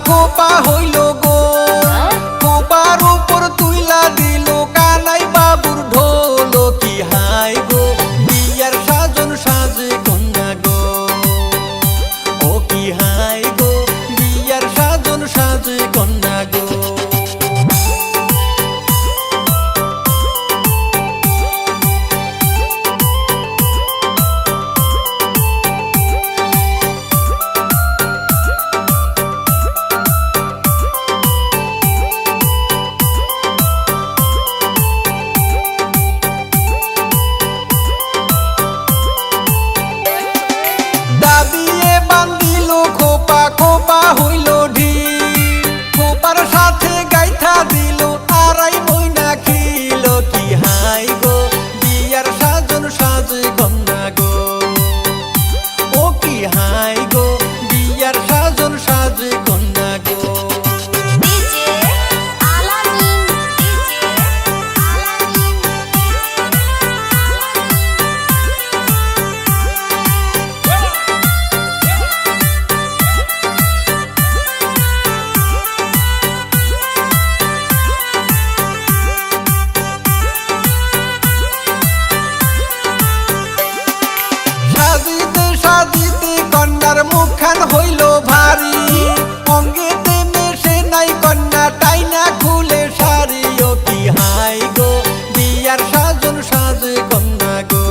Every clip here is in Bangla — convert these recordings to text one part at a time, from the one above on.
খোপা হইল গো, খোপার উপর তুইলা দিল কানাই বাবুর ঢোল। কি হাই গো বিয়ার সাজন সাজে কন্যা গো, ও কি হাই গো বিয়ার সাজন সাজে কন্যা গো। দাদিয়ে বান্দিল খোপা, খোপা হইল ঢিল, খোপার সাথে গাইথা দিল আড়াই মইনা খিল। কি হাই গো বিয়ার সাজন সাজে কন্যা গো, ও কি হাই গো বিয়ার সাজন সাজে কন্যা গো। সাজিতে সাজিতে কন্যার মুখখান হইল ভারী, অঙ্গেতে মেশে নাই কন্যা টাইনা খুলে শাড়ি। ও কি হাই গো বিয়ার সাজন সাজে কন্যা গো,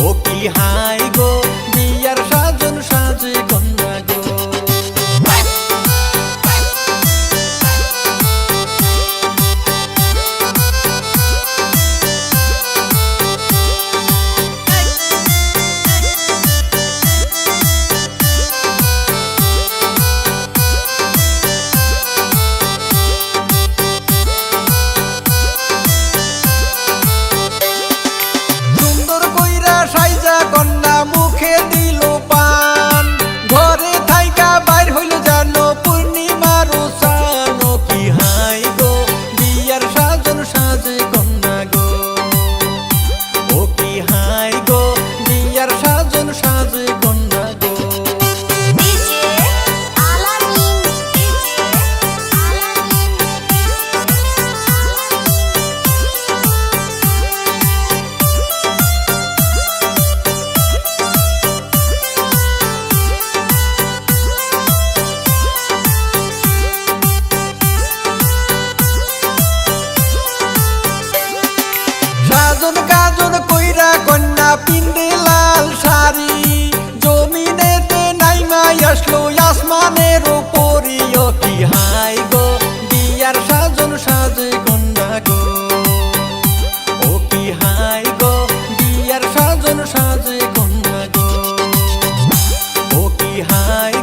ও কি হাই গো বিয়ার সাজন সাজে কন্যা গো। সাইজা কন্যা মুখে দিল পান, ঘরে থাইকা বাইর হইল জানো পূর্ণিমার সান। ও কি হাই গো বিয়ার সাজন সাজে কন্যা গো, ও কি হাই গো বিয়ার সাজন সাজে কন্যা গো। সাজন গাজন কইরা কন্যা পিন্দে লাল শাড়ি, জমিনেতে নাইমাই আসলো আসমানের উপরি। ও কি হাই গো বিয়ার সাজন সাজে কন্যা গো, ও কি হাই গো বিয়ার সাজন সাজে কন্যা গো, ও কি হাই